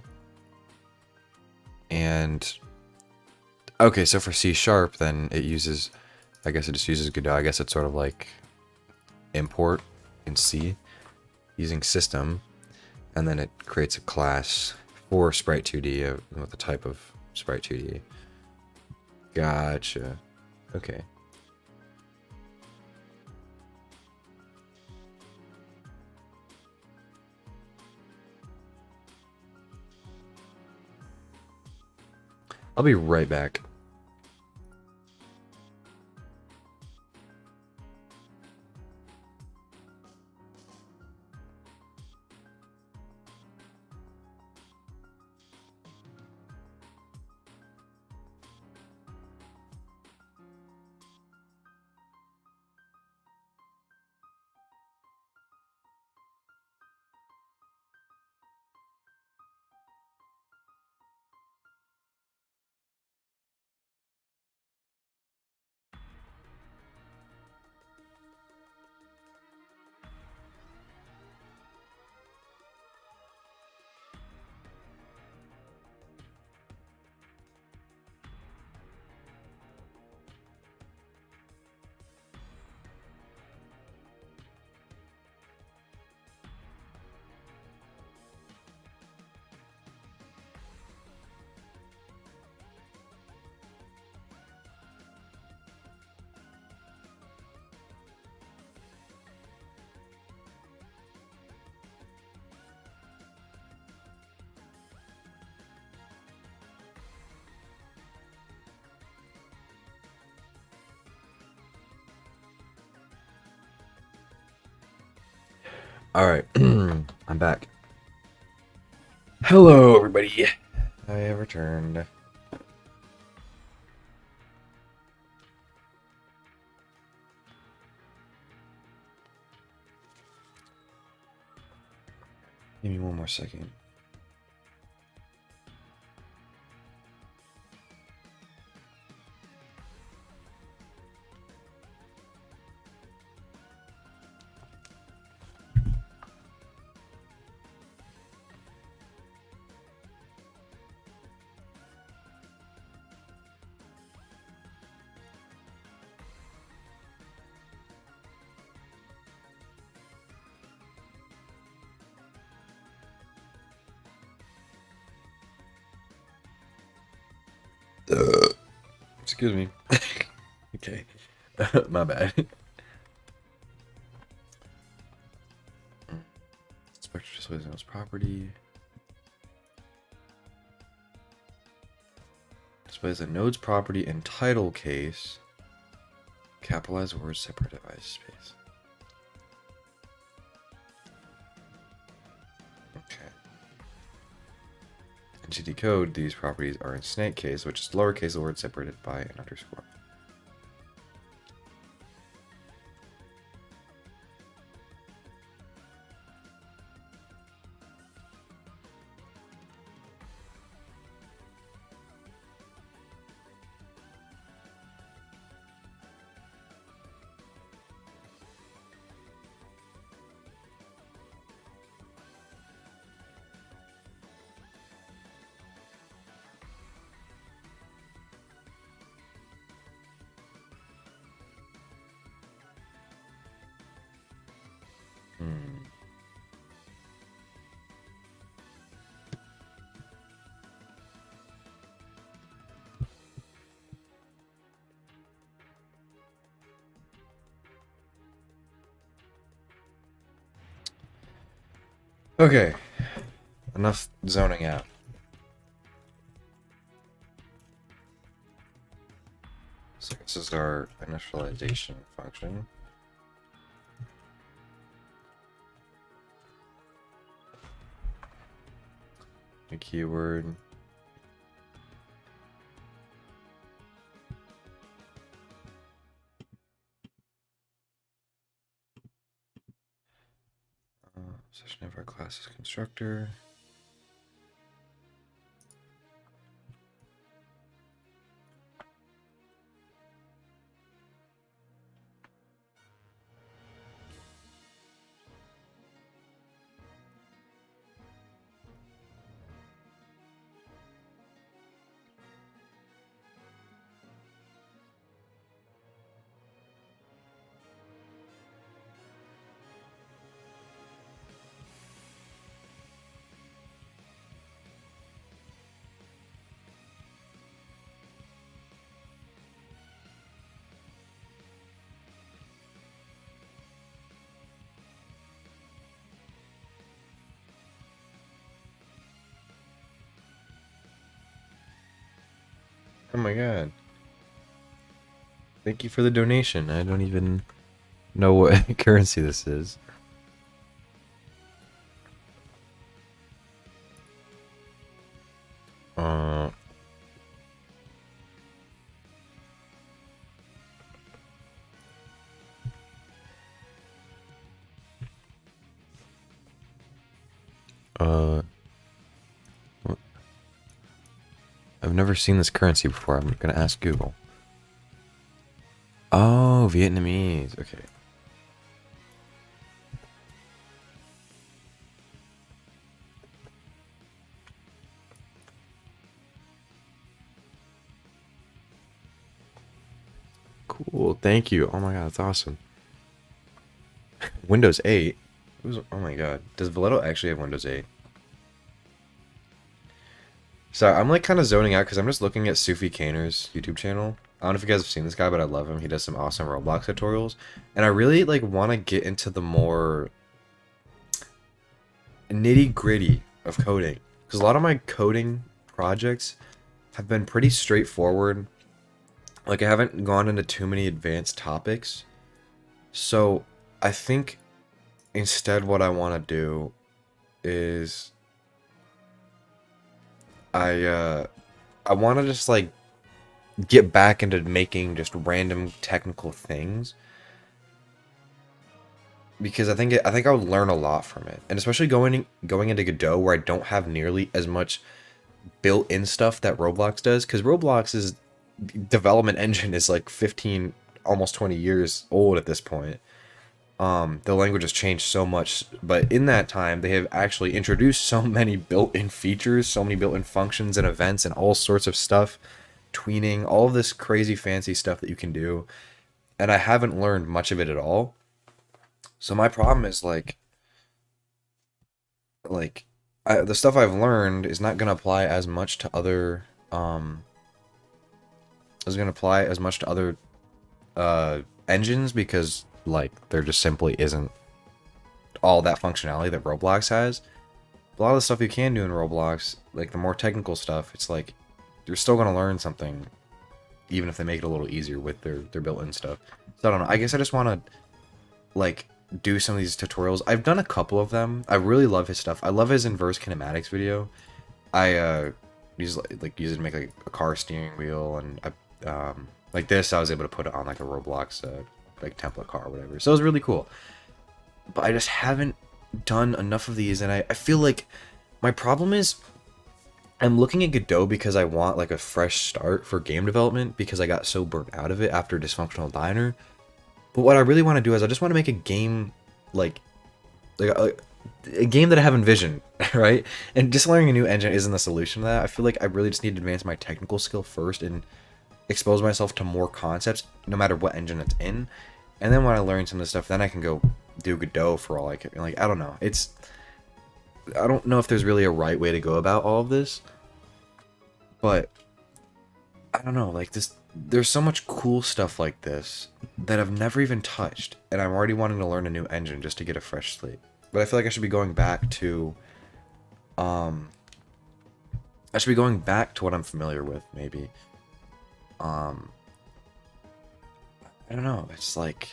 And okay, so for C#, then it uses, I guess it just uses Godot. I guess it's sort of like import in C using system, and then it creates a class for Sprite 2D with the type of Sprite 2D. Gotcha. Okay. I'll be right back. Alright, I'm back. Hello, everybody. I have returned. Give me one more second. Excuse me. Okay. My bad. Inspector displays node's property. Displays a node's property in title case. Capitalize words, separate device space. Okay. In GD code, these properties are in snake case, which is lowercase the word separated by an underscore. Okay, enough zoning out. So this is our initialization function. A keyword. Session of our class is constructor. Oh my god. Thank you for the donation. I don't even know what currency this is. I've never seen this currency before. I'm gonna ask Google. Oh, Vietnamese. Okay. Cool. Thank you. Oh my god, that's awesome. Windows 8. Oh my god. Does Valeto actually have Windows 8? So I'm like kind of zoning out because I'm just looking at Sufi Kaner's YouTube channel. I don't know if you guys have seen this guy, but I love him. He does some awesome Roblox tutorials. And I really like want to get into the more nitty-gritty of coding. Because a lot of my coding projects have been pretty straightforward. Like I haven't gone into too many advanced topics. So I think instead what I want to do is I want to just like get back into making just random technical things because I think I would learn a lot from it, and especially going into Godot where I don't have nearly as much built-in stuff that Roblox does, because Roblox's development engine is like 15, almost 20 years old at this point. The language has changed so much, but in that time they have actually introduced so many built-in features, so many built-in functions and events and all sorts of stuff, tweening, all of this crazy fancy stuff that you can do, and I haven't learned much of it at all. So my problem is the stuff I've learned is not going to apply as much to other engines, because like there just simply isn't all that functionality that Roblox has. A lot of the stuff you can do in Roblox, like the more technical stuff, it's like you're still going to learn something even if they make it a little easier with their built-in stuff. So I don't know. I guess I just want to like do some of these tutorials. I've done a couple of them. I really love his stuff. I love his inverse kinematics video. I use it to make like a car steering wheel, and like this I was able to put it on like a Roblox like template car or whatever. So it was really cool. But I just haven't done enough of these, and I feel like my problem is I'm looking at Godot because I want like a fresh start for game development because I got so burnt out of it after Dysfunctional Diner. But what I really want to do is I just want to make a game like a game that I have envisioned, right? And just learning a new engine isn't the solution to that. I feel like I really just need to advance my technical skill first and expose myself to more concepts, no matter what engine it's in. And then when I learn some of the stuff, then I can go do Godot for all I can. Like, I don't know. I don't know if there's really a right way to go about all of this. But I don't know, like this, there's so much cool stuff like this that I've never even touched, and I'm already wanting to learn a new engine just to get a fresh slate. But I feel like I should be going back to, what I'm familiar with, maybe. I don't know. It's like,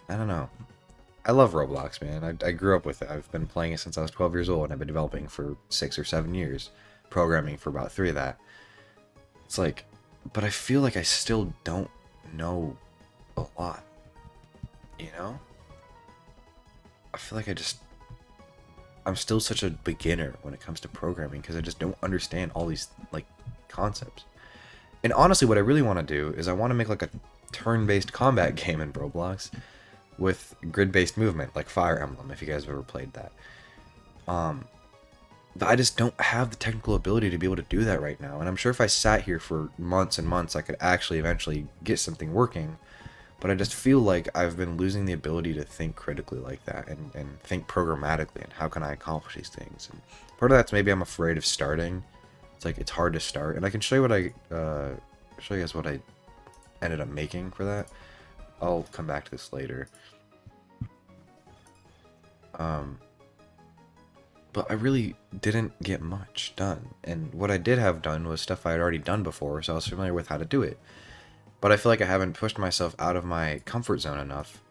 I don't know. I love Roblox, man. I grew up with it. I've been playing it since I was 12 years old, and I've been developing for 6 or 7 years, programming for about 3 of that. It's like, but I feel like I still don't know a lot, you know? I feel like I'm still such a beginner when it comes to programming because I just don't understand all these, like, concepts. And honestly, what I really want to do is I want to make, like, a turn-based combat game in Roblox with grid-based movement, like Fire Emblem, if you guys have ever played that. But I just don't have the technical ability to be able to do that right now. And I'm sure if I sat here for months and months, I could actually eventually get something working. But I just feel like I've been losing the ability to think critically like that and think programmatically and how can I accomplish these things. And part of that's maybe I'm afraid of starting. It's like it's hard to start. And I can show you show you guys what I ended up making for that. I'll come back to this later. But I really didn't get much done. And what I did have done was stuff I had already done before, so I was familiar with how to do it. But I feel like I haven't pushed myself out of my comfort zone enough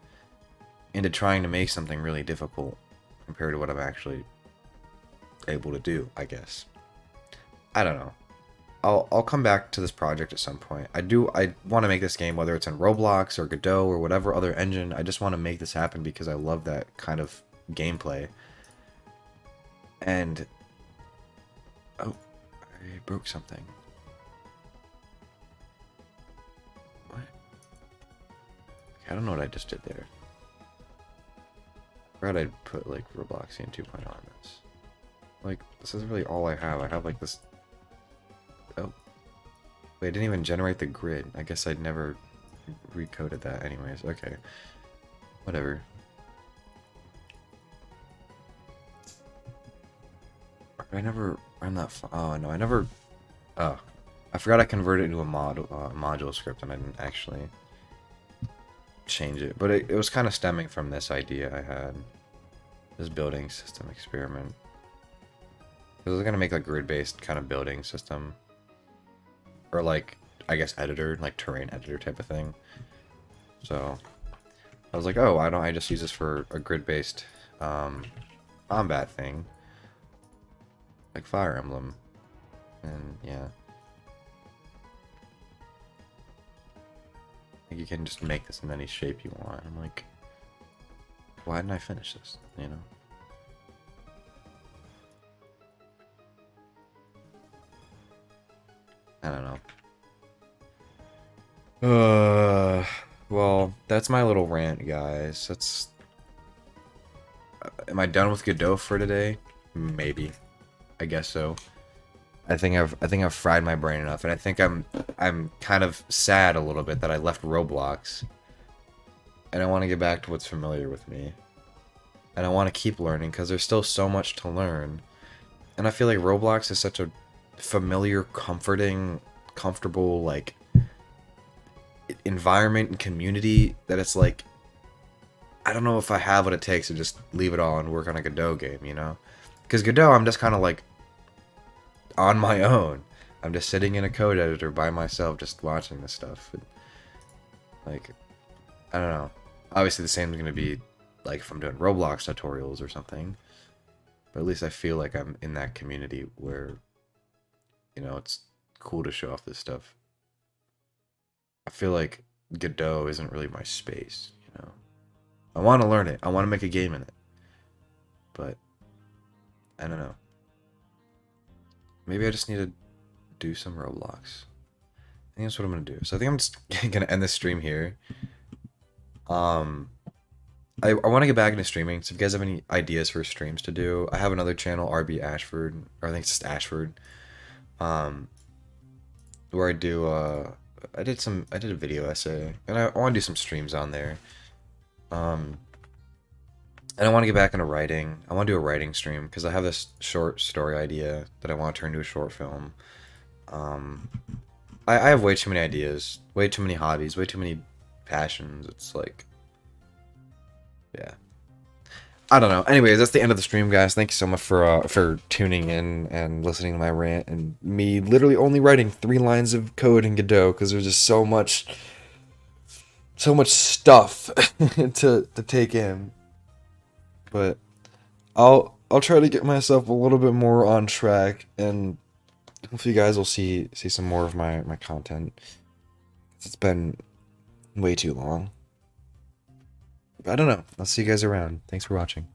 into trying to make something really difficult compared to what I'm actually able to do, I guess. I don't know. I'll come back to this project at some point. I want to make this game, whether it's in Roblox or Godot or whatever other engine. I just want to make this happen because I love that kind of gameplay. And oh, I broke something. What? I don't know what I just did there. I forgot I'd put like Robloxian 2.0 on this. Like, this is really all I have. I have like this. Oh, wait, I didn't even generate the grid. I guess I'd never recoded that anyways. Okay, whatever. I never ran that. Oh no, I never. Oh, I forgot I converted it into a module script, and I didn't actually change it. But it was kind of stemming from this idea I had, this building system experiment. I was gonna make a grid-based kind of building system, or like I guess editor, like terrain editor type of thing. So I was like, oh, why don't I just use this for a grid-based combat thing, like Fire Emblem, and yeah. Like you can just make this in any shape you want. I'm like, why didn't I finish this? You know? I don't know. Well, that's my little rant, guys. That's. Am I done with Godot for today? Maybe. I guess so. I think I've fried my brain enough, and I think I'm kind of sad a little bit that I left Roblox. And I want to get back to what's familiar with me. And I want to keep learning because there's still so much to learn. And I feel like Roblox is such a familiar, comforting, comfortable, like, environment and community that it's like, I don't know if I have what it takes to just leave it all and work on a Godot game, you know? Because Godot, I'm just kind of like on my own. I'm just sitting in a code editor by myself, just watching this stuff. And, like, I don't know. Obviously, the same is going to be like if I'm doing Roblox tutorials or something. But at least I feel like I'm in that community where, you know, it's cool to show off this stuff. I feel like Godot isn't really my space, you know. I want to learn it. I want to make a game in it. But I don't know. Maybe I just need to do some Roblox. I think that's what I'm going to do. So I think I'm just going to end this stream here. I want to get back into streaming. So if you guys have any ideas for streams to do, I have another channel, RB Ashford, or I think it's just Ashford. Where I do I did a video essay, and I want to do some streams on there. And I want to get back into writing. I want to do a writing stream because I have this short story idea that I want to turn into a short film. I have way too many ideas, way too many hobbies, way too many passions. It's like, yeah. I don't know. Anyways, that's the end of the stream, guys. Thank you so much for tuning in and listening to my rant and me literally only writing 3 lines of code in Godot because there's just so much stuff to take in. But I'll try to get myself a little bit more on track, and hopefully you guys will see some more of my content. It's been way too long. I don't know. I'll see you guys around. Thanks for watching.